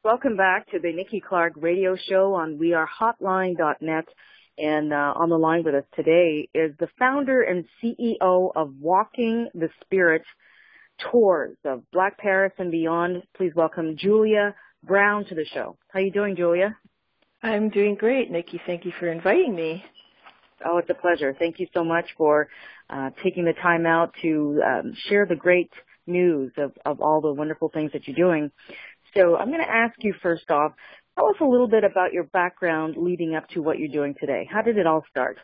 Welcome back to the Nikki Clarke Radio Show on wearehotline.net. And on the line with us today is the founder and CEO of Walking the Spirit Tours of Black Paris and beyond. Please welcome Julia Browne to the show. How are you doing, Julia? I'm doing great, Nikki. Thank you for inviting me. Oh, it's a pleasure. Thank you so much for taking the time out to share the great news of all the wonderful things that you're doing. So I'm going to ask you first off, tell us a little bit about your background leading up to what you're doing today. How did it all start?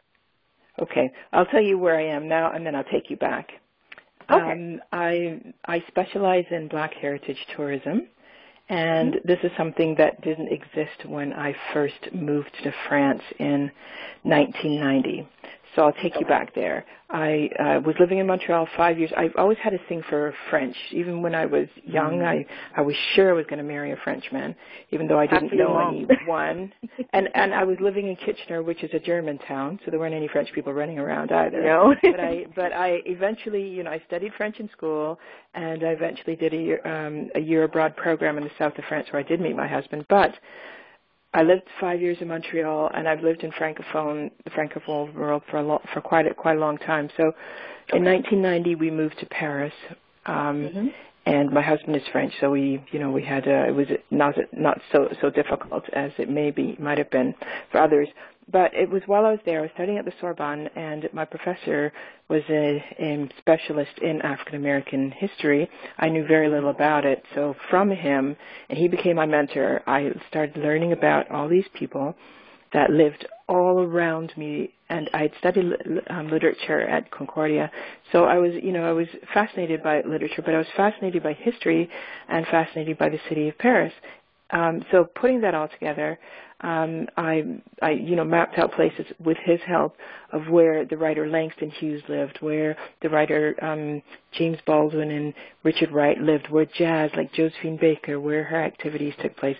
Okay. I'll tell you where I am now, and then I'll take you back. Okay. I specialize in Black heritage tourism, and this is something that didn't exist when I first moved to France in 1990. So I'll take you back there. I was living in Montreal 5 years. I've always had a thing for French. Even when I was young, I was sure I was going to marry a Frenchman, even though I didn't know anyone. and I was living in Kitchener, which is a German town, so there weren't any French people running around either. No. but I eventually, I studied French in school, and I eventually did a year abroad program in the south of France where I did meet my husband. But I lived 5 years in Montreal, and I've lived in the Francophone world for quite a long time. So, in 1990, we moved to Paris, and my husband is French, so we had it was not so difficult as it might have been for others. But it was while I was there, I was studying at the Sorbonne, and my professor was a specialist in African American history. I knew very little about it, so from him, and he became my mentor, I started learning about all these people that lived all around me, and I had studied literature at Concordia. So I was fascinated by literature, but I was fascinated by history and fascinated by the city of Paris. So putting that all together, I mapped out places with his help of where the writer Langston Hughes lived, where the writer James Baldwin and Richard Wright lived, where jazz like Josephine Baker, where her activities took place.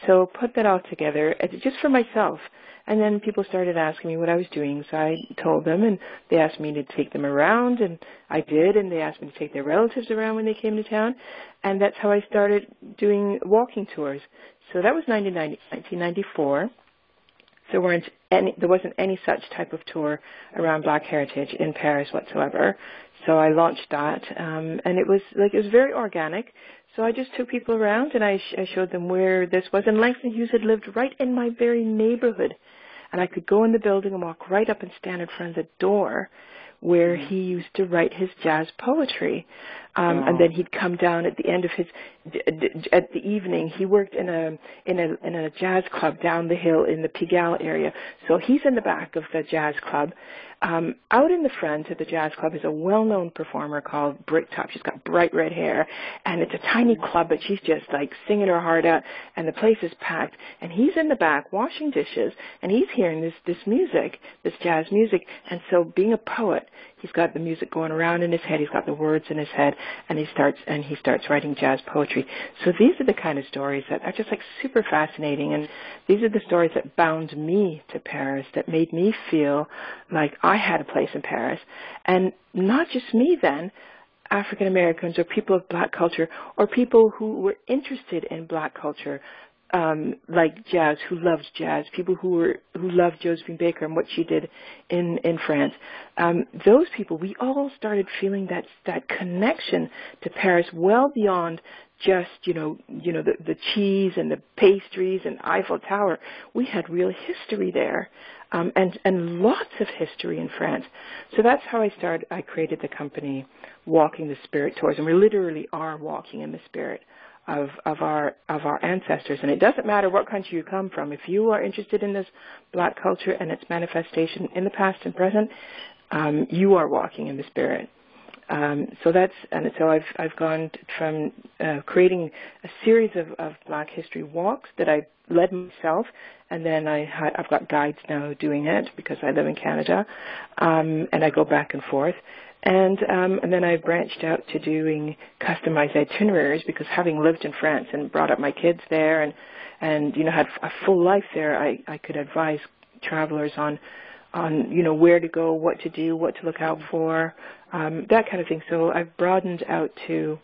So put that all together just for myself. And then people started asking me what I was doing, so I told them, and they asked me to take them around, and I did, and they asked me to take their relatives around when they came to town, and that's how I started doing walking tours. So that was 1994. So there wasn't any such type of tour around Black heritage in Paris whatsoever. So I launched that, and it was very organic. So I just took people around, and I showed them where this was. And Langston Hughes had lived right in my very neighborhood. And I could go in the building and walk right up and stand in front of the door where he used to write his jazz poetry. And then he'd come down at the end of at the evening. He worked in a jazz club down the hill in the Pigalle area. So he's in the back of the jazz club. Out in the front of the jazz club is a well-known performer called Bricktop. She's got bright red hair, and it's a tiny club, but she's just like singing her heart out, and the place is packed. And he's in the back washing dishes, and he's hearing this music, this jazz music. And so, being a poet, he's got the music going around in his head. He's got the words in his head, and he starts writing jazz poetry. So these are the kind of stories that are just like super fascinating, and these are the stories that bound me to Paris, that made me feel like I had a place in Paris. And not just me then, African Americans or people of Black culture or people who were interested in Black culture, like jazz, who loved jazz, people who loved Josephine Baker and what she did in France. Those people, we all started feeling that connection to Paris well beyond just, the cheese and the pastries and Eiffel Tower. We had real history there, and lots of history in France. So that's how I created the company, Walking the Spirit Tours, and we literally are walking in the spirit of our ancestors. And it doesn't matter what country you come from. If you are interested in this Black culture and its manifestation in the past and present, you are walking in the spirit. So I've gone from creating a series of Black history walks that I led myself, and then I've got guides now doing it because I live in Canada, and I go back and forth. And then I branched out to doing customized itineraries because having lived in France and brought up my kids there and had a full life there, I could advise travelers on where to go, what to do, what to look out for, that kind of thing. So I've broadened out to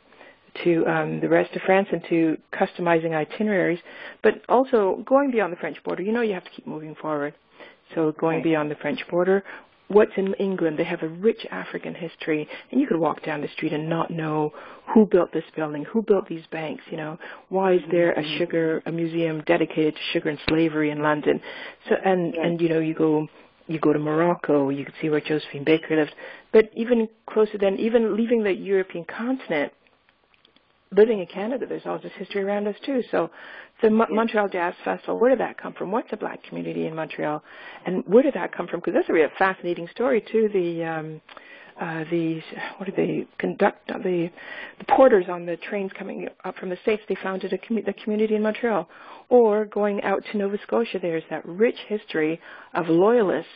the rest of France and to customizing itineraries, but also going beyond the French border. You have to keep moving forward. So going beyond the French border, what's in England, they have a rich African history, and you could walk down the street and not know who built this building, who built these banks, why is there a museum dedicated to sugar and slavery in London. So, and you go to Morocco, you can see where Josephine Baker lived, but even closer than, even leaving the European continent, living in Canada, there's all this history around us too. So the Montreal Jazz Festival, where did that come from? What's a black community in Montreal? And where did that come from? Because that's a real fascinating story too. What did they conduct? The porters on the trains coming up from the States, they founded the community in Montreal. Or going out to Nova Scotia, there's that rich history of loyalists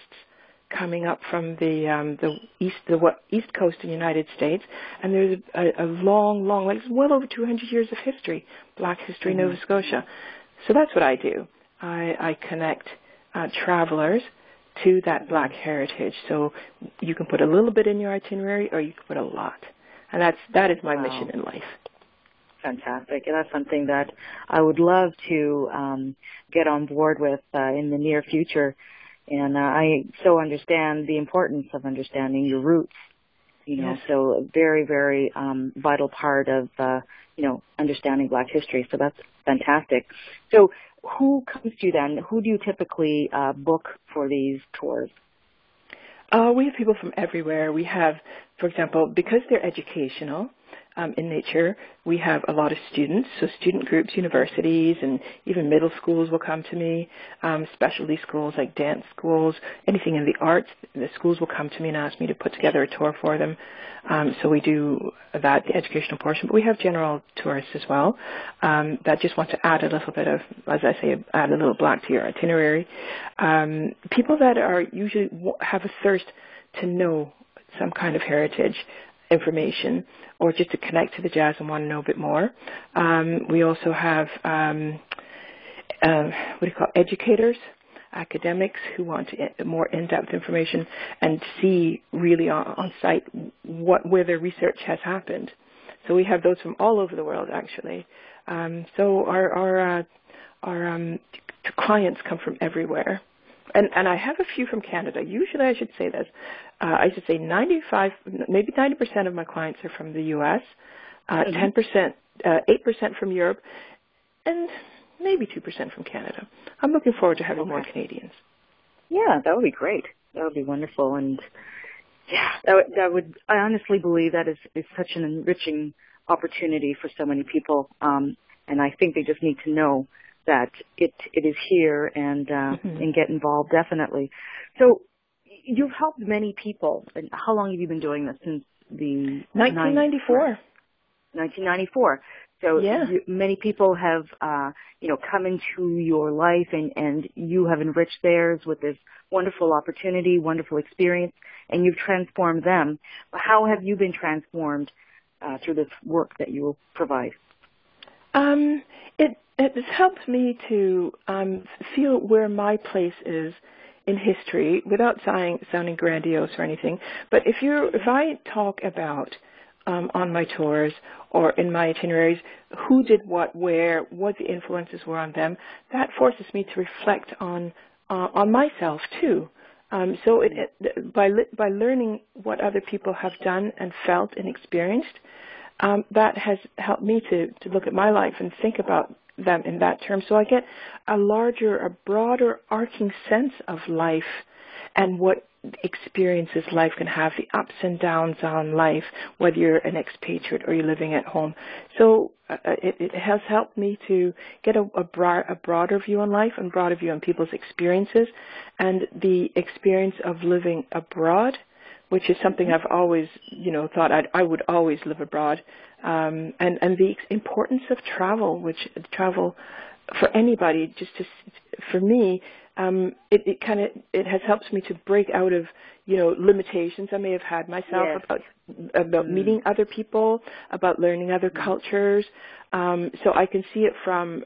coming up from the east coast of the United States, and there's a long, like it's well over 200 years of history, black history in Nova Scotia. So that's what I do. I connect travelers to that black heritage. So you can put a little bit in your itinerary, or you can put a lot, and that is my mission in life. Fantastic. And that's something that I would love to get on board with in the near future. And I so understand the importance of understanding your roots, so a very, very vital part of, understanding Black history. So that's fantastic. So who comes to you then? Who do you typically book for these tours? We have people from everywhere. We have, for example, because they're educational in nature, we have a lot of students, so student groups, universities, and even middle schools will come to me, specialty schools like dance schools, anything in the arts, the schools will come to me and ask me to put together a tour for them. So we do that, the educational portion, but we have general tourists as well that just want to add a little bit of, as I say, add a little black to your itinerary. People that are usually have a thirst to know some kind of heritage information, or just to connect to the jazz and want to know a bit more. We also have educators, academics who want more in-depth information and see really on site where their research has happened. So we have those from all over the world, actually. So our clients come from everywhere. And I have a few from Canada. Usually I should say this. I should say 95, maybe 90% of my clients are from the U.S., 10%, 8% from Europe, and maybe 2% from Canada. I'm looking forward to having more Canadians. Yeah, that would be great. That would be wonderful. And yeah, I honestly believe that is such an enriching opportunity for so many people. And I think they just need to know that it is here and get involved, definitely. So you've helped many people. And how long have you been doing this? Since the 1994. 1994. So many people have, come into your life and you have enriched theirs with this wonderful opportunity, wonderful experience, and you've transformed them. How have you been transformed through this work that you will provide? It has helped me to feel where my place is in history without sounding grandiose or anything. But if I talk about on my tours or in my itineraries who did what, where, what the influences were on them, that forces me to reflect on myself too. So by learning what other people have done and felt and experienced, that has helped me to look at my life and think about them in that term. So I get a broader arcing sense of life and what experiences life can have, the ups and downs on life, whether you're an expatriate or you're living at home. So it has helped me to get a broader view on life and broader view on people's experiences and the experience of living abroad, which is something I've always, thought I would always live abroad, and the importance of travel, which travel for anybody, for me, it has helped me to break out of, limitations I may have had myself about meeting other people, about learning other cultures. So I can see it from,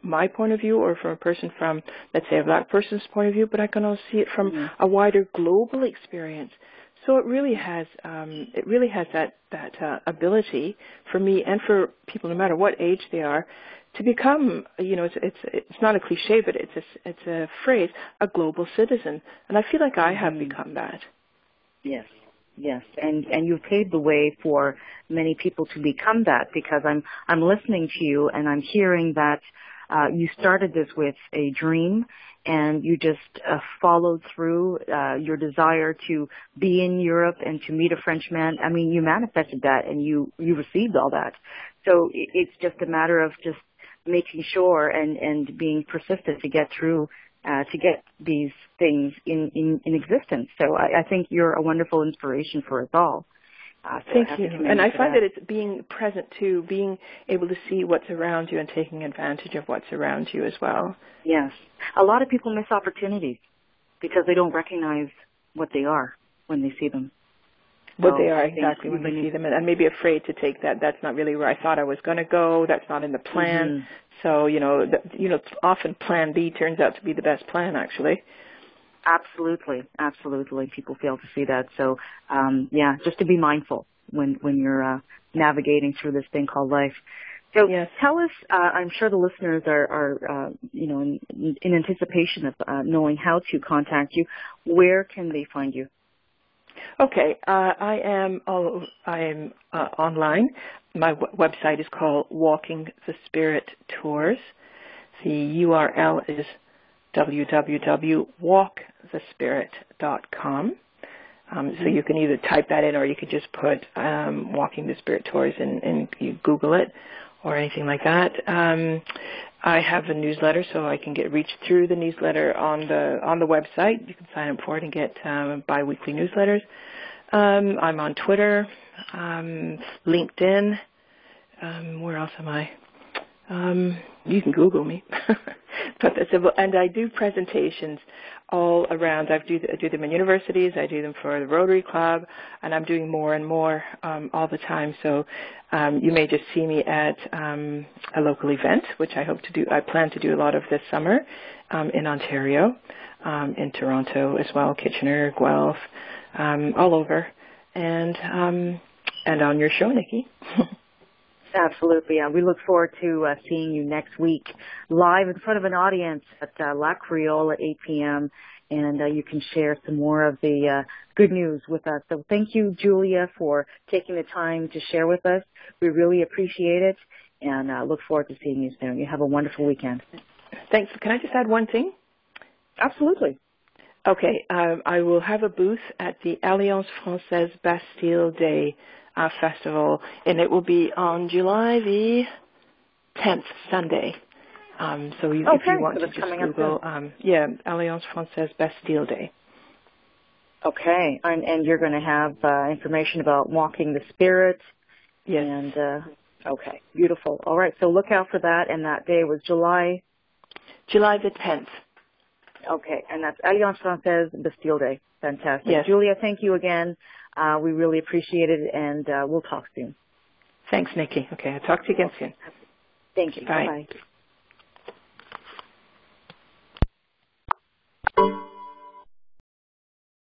my point of view or from a person from, let's say, a black person's point of view, but I can also see it from a wider global experience. So it really has that ability for me and for people, no matter what age they are, to become, it's not a cliche, but it's a phrase, a global citizen. And I feel like I have become that. Yes. Yes, and you've paved the way for many people to become that, because I'm listening to you and I'm hearing that you started this with a dream and you just followed through your desire to be in Europe and to meet a Frenchman. I mean, you manifested that and you received all that. So it's just a matter of just making sure and being persistent to get through to get these things in existence. So I think you're a wonderful inspiration for us all. Thank you. And I find that it's being present too, being able to see what's around you and taking advantage of what's around you as well. Yes. A lot of people miss opportunities because they don't recognize what they are when they see them. What they are, exactly, when they see them, and maybe afraid to take that. That's not really where I thought I was going to go. That's not in the plan. Mm-hmm. So, often plan B turns out to be the best plan, actually. Absolutely. People fail to see that. So, just to be mindful when you're navigating through this thing called life. So yes. Tell us, I'm sure the listeners are in anticipation of knowing how to contact you. Where can they find you? Okay, I am online. My website is called Walking the Spirit Tours. The URL is www.walkthespirit.com. So you can either type that in or you could just put Walking the Spirit Tours and you Google it or anything like that. I have a newsletter, so I can get reached through the newsletter on the website. You can sign up for it and get bi-weekly newsletters. I'm on Twitter, LinkedIn. Where else am I? You can Google me. And I do presentations all around. I do them in universities. I do them for the Rotary Club, and I'm doing more and more all the time. So you may just see me at a local event, which I plan to do a lot of this summer in Ontario, in Toronto as well, Kitchener, Guelph, all over, and on your show, Nikki. Absolutely. We look forward to seeing you next week live in front of an audience at La Creole at 8 p.m. And you can share some more of the good news with us. So thank you, Julia, for taking the time to share with us. We really appreciate it and look forward to seeing you soon. You have a wonderful weekend. Thanks. Can I just add one thing? Absolutely. Okay. I will have a booth at the Alliance Française Bastille Day Festival, and it will be on July the 10th, Sunday. So if you want to just Google, Alliance Française Bastille Day. Okay, and you're going to have information about Walking the Spirit. Yes. And, okay, beautiful. All right, so look out for that, and that day was July the 10th. Okay, and that's Alliance Française Bastille Day. Fantastic. Yes. Julia, thank you again. We really appreciate it, and we'll talk soon. Thanks, Nikki. Okay, I'll talk to you again soon. Thank you. Bye. Bye-bye.